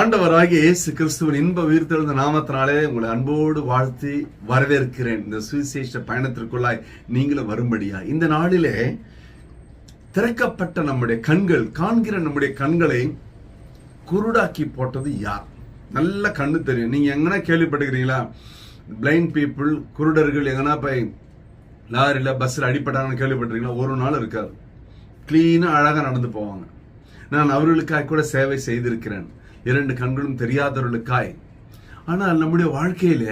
ஆண்டவராகிய இயேசு கிறிஸ்துவின் இன்ப உயிர்த்தெழுந்த நாமத்தினாலே உங்களை அன்போடு வாழ்த்தி வரவேற்கிறேன். இந்த சுவிசேஷ பயணத்திற்குள்ளாய் நீங்களும் வரும்படியா இந்த நாளிலே திறக்கப்பட்ட நம்முடைய கண்கள், காண்கிற நம்முடைய கண்களை குருடாக்கி போட்டது யார்? நல்ல கண்ணு தெரியும். நீங்க எங்கன்னா கேள்விப்பட்டுக்கிறீங்களா? பிளைண்ட் பீப்புள், குருடர்கள் எங்கன்னா போய் லாரியில பஸ்ல அடிப்பட்டாங்கன்னு கேள்விப்பட்டிருக்கீங்களா? ஒரு நாள் இருக்காது. கிளீனா அழகா நடந்து போவாங்க. நான் அவர்களுக்காய் கூட சேவை செய்திருக்கிறேன், 2 கண்களும் தெரியாதவர்களுக்காய். ஆனால் நம்முடைய வாழ்க்கையில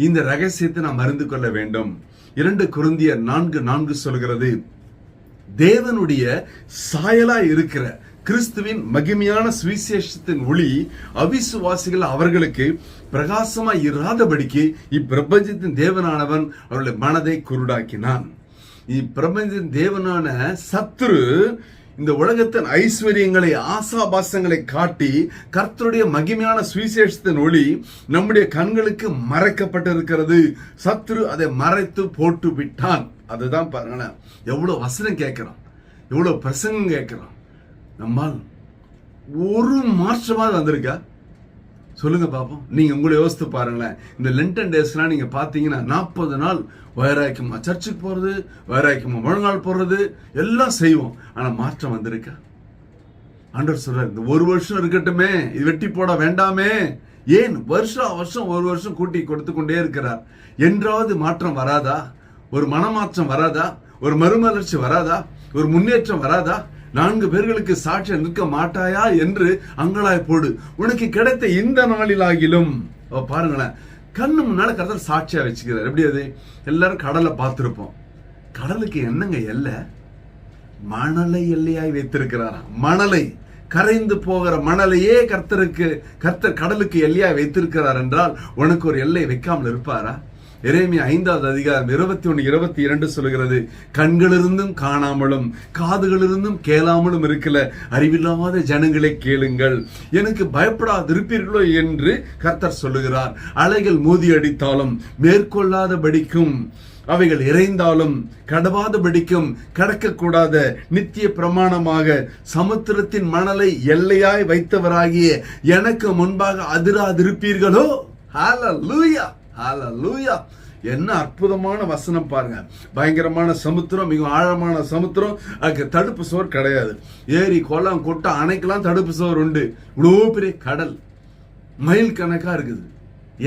இந்த ரகசியத்தை நாம் அறிந்து கொள்ள வேண்டும். 2 கொரிந்தியர் 4:4 சொல்கிறது, தேவனுடைய சாயலாய் இருக்கிற கிறிஸ்துவின் மகிமையான சுவிசேஷத்தின் ஒளி அவிசுவாசிகள் அவர்களுக்கு பிரகாசமாய் இராதபடிக்கு இப்பிரபஞ்சத்தின் தேவனானவன் அவருடைய மனதை குருடாக்கினான். இப்பிரபஞ்சத்தின் தேவனான சத்துரு இந்த உலகத்தின் ஐஸ்வர்யங்களை, ஆசாபாசங்களை காட்டி கர்த்தருடைய மகிமையான சுவிசேஷத்தின் ஒளி நம்முடைய கண்களுக்கு மறைக்கப்பட்டிருக்கிறது. சத்துரு அதை மறைத்து போட்டு விட்டான். அதுதான் பாருங்களேன், எவ்வளவு வசனம் கேட்கிறோம், எவ்வளவு பிரசங்கம் கேட்கிறோம். நம்மால் ஒரு மாற்றமாக வந்திருக்கா? சொல்லுங்க பாப்போம். நீங்க உங்களை யோசித்து பாருங்களேன். இந்த லென்டன் டேஸ்லாம் நீங்க பாத்தீங்கன்னா 40 நாள் வைராக்கியமா சர்ச்சுக்கு போறது, வைராக்கியமா முழங்கால் போடுறது எல்லாம் செய்வோம். ஆனா மாற்றம் வந்திருக்கா? ஆண்டவர் சொல்றாரு, இந்த 1 வருஷம் இருக்கட்டுமே, இது வெட்டி போட வேண்டாமே. ஏன் வருஷம் ஒரு வருஷம் கூட்டி கொடுத்து கொண்டே இருக்கிறார். என்றாவது மாற்றம் வராதா? ஒரு மனமாற்றம் வராதா? ஒரு மறுமலர்ச்சி வராதா? ஒரு முன்னேற்றம் வராதா? 4 பேர்களுக்கு சாட்சியா நிற்க மாட்டாயா என்று அங்கலாய் போடு. உனக்கு கிடைத்த இந்த நாளிலாகிலும் பாருங்களேன், கண்ணு முன்னால கர்த்தர் சாட்சியா வச்சுக்கிறார். எப்படி அது? எல்லாரும் கடலை பார்த்திருப்போம். கடலுக்கு என்னங்க எல்லை? மணலை எல்லையாய் வைத்திருக்கிறாராம். மணலை, கரைந்து போகிற மணலையே கர்த்தர் கடலுக்கு எல்லையாய் வைத்திருக்கிறார் என்றால் உனக்கு ஒரு எல்லை வைக்காமல் இருப்பாரா? எரேமியா 5வது அதிகாரம் 21-22 சொல்கிறது, கண்களிருந்தும் காணாமலும் காதுகளிருந்தும் கேளாமலும் இருக்கல அறிவில்லாத ஜனங்களை கேளுங்கள், எனக்கு பயப்படாதிருப்பீர்களோ என்று கர்த்தர் சொல்லுகிறார். அலைகள் மோதி அடித்தாலும் மேற்கொள்ளாதபடிக்கும், அவைகள் இறைந்தாலும் கடவாதபடிக்கும் கடக்கக்கூடாத நித்திய பிரமாணமாக சமுத்திரத்தின் மணலை எல்லையாய் வைத்தவராகிய எனக்கு முன்பாக அதிராதிருப்பீர்களோ? ஹல்லேலூயா, ஹல்லேலூயா. என்ன அற்புதமான வசனம் பாருங்க. பயங்கரமான சமுத்திரம், மிக ஆழமான சமுத்திரம், அதுக்கு தடுப்பு சுவர் கிடையாது. ஏரி, குளம், குட்டை, அணைக்கெல்லாம் தடுப்பு சுவர் உண்டு. இவ்வளோ பெரிய கடல் மைல் கணக்கா இருக்குது.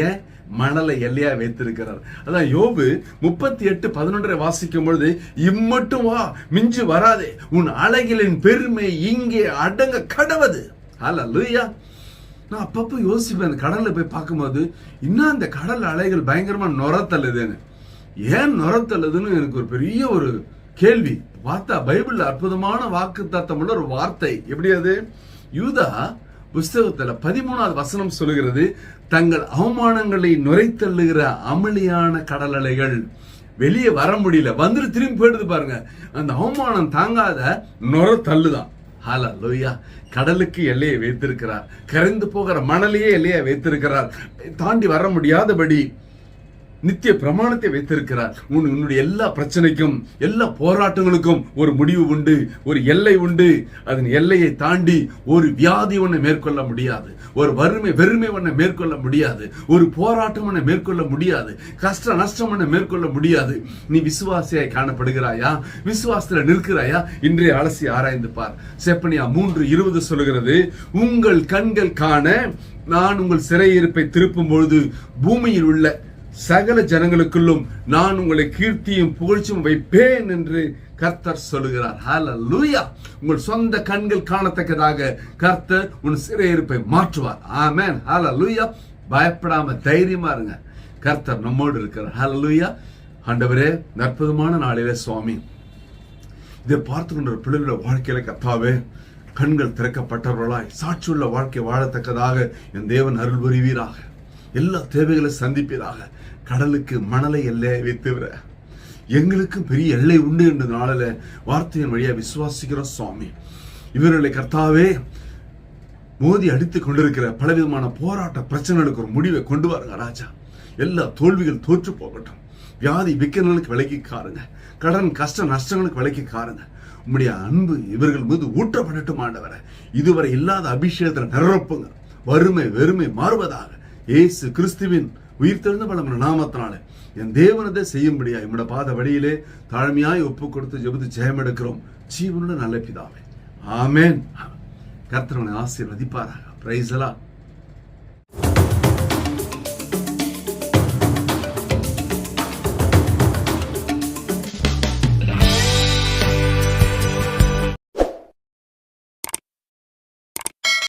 ஏன்? மணலை எல்லையா வைத்திருக்கிறார். அதான் யோபு 38:11 வாசிக்கும் பொழுது, இம்மட்டும் வா, மிஞ்சு வராதே, உன் அலைகளின் பெருமை இங்கே அடங்க கடவது. ஹல்லேலூயா. நான் அப்பப்போ யோசிப்பேன், அந்த கடல்ல போய் பார்க்கும்போது, இன்னும் அந்த கடல் அலைகள் பயங்கரமா நுரத்தள்ளுதுன்னு. ஏன் நுரத்தள்ளுதுன்னு எனக்கு ஒரு பெரிய ஒரு கேள்வி. பார்த்தா பைபிள்ல அற்புதமான வாக்கு தத்தமுள்ள ஒரு வார்த்தை. எப்படி அது? யூதா புஸ்தகத்துல 13வது வசனம் சொல்லுகிறது, தங்கள் அவமானங்களை நுரைத்தள்ளுகிற அமளியான கடல் அலைகள். வெளியே வர முடியல, வந்துட்டு திரும்பி போயிடுது பாருங்க. அந்த அவமானம் தாங்காத நுர தள்ளுதான். ஹல்லேலூயா. கடலுக்கு எல்லையை வைத்திருக்கிறார். கரைந்து போகிற மணலையே எல்லையை வைத்திருக்கிறார். தாண்டி வர முடியாதபடி நித்திய பிரமாணத்தை வைத்திருக்கிறார். உன்னுடைய எல்லா பிரச்சனைக்கும், எல்லா போராட்டங்களுக்கும் ஒரு முடிவு உண்டு, ஒரு எல்லை உண்டு. அதன் எல்லையை தாண்டி ஒரு வியாதி ஒன்றை மேற்கொள்ள முடியாது, ஒரு வெறுமை ஒன்றை மேற்கொள்ள முடியாது, ஒரு போராட்டம் ஒன்றை மேற்கொள்ள முடியாது, கஷ்ட நஷ்டம் ஒன்றை மேற்கொள்ள முடியாது. நீ விசுவாசியாய் காணப்படுகிறாயா? விசுவாசத்துல நிற்கிறாயா? இன்றைய அலசி ஆராய்ந்து பார். செப்பனியா 3:20 சொல்லுகிறது, உங்கள் கண்கள் காண நான் உங்கள் சிறையிருப்பை திருப்பும் பொழுது பூமியில் உள்ள சகல ஜனங்களுக்குள்ளும் நான் உங்களை கீர்த்தியும் புகழ்ச்சியும் வைப்பேன் என்று கர்த்தர் சொல்லுகிறார். ஹல்லேலூயா. உங்கள் சொந்த கண்கள் காணத்தக்கதாக கர்த்தர் உன் சிறையிருப்பை மாற்றுவார். ஆமென். ஹல்லேலூயா. பயப்படாம தைரியமா இருங்க, கர்த்தர் நம்மோடு இருக்கிறார். ஹல்லேலூயா. ஆண்டவரே, அற்புதமான நாளிலே சுவாமி, இதை பார்த்து கொண்ட பிள்ளைகளோட வாழ்க்கையில கர்த்தாவே, கண்கள் திறக்கப்பட்டவர்களாய் சாட்சியுள்ள வாழ்க்கை வாழத்தக்கதாக என் தேவன் அருள் புரிவீராக. எல்லா தேவைகளை சந்திப்பீராக. கடலுக்கு மணலை எல்லையை வைத்துவிட எங்களுக்கும் பெரிய எல்லை உண்டு என்ற நாளில வார்த்தையின் வழியா விசுவாசிக்கிறோம் சுவாமி. இவர்களை கர்த்தாவே மோதி அடித்துக் கொண்டிருக்கிற பலவிதமான போராட்ட பிரச்சனைகளுக்கு ஒரு முடிவை கொண்டு வாருங்க ராஜா. எல்லா தோல்விகள் தோற்று போகட்டும். வியாதி விக்கனங்களுக்கு விலக்கி காருங்க. கடன் கஷ்ட நஷ்டங்களுக்கு விலக்கி காருங்க. உம்முடைய அன்பு இவர்கள் மீது ஊற்றப்படட்டும் ஆண்டவரே. இதுவரை இல்லாத அபிஷேகத்தில் நிரப்புங்க. வறுமை வெறுமை மாறுவதாக. இயேசு கிறிஸ்துவின் உயிர்த்தெழுந்த வல்லமையுள்ள நாமத்தினாலே என் தேவனதை செய்யும்படியா நம்முடைய பாத வழியிலே தாழ்மையாய் ஒப்பு கொடுத்து ஜெபித்து ஜெயம் எடுக்கிறோம் ஜீவனுள்ள நல்ல பிதாவே. ஆமென். கர்த்தர் உங்களை ஆசீர்வதிப்பாராக. பிரைஸ் எல்லாம்.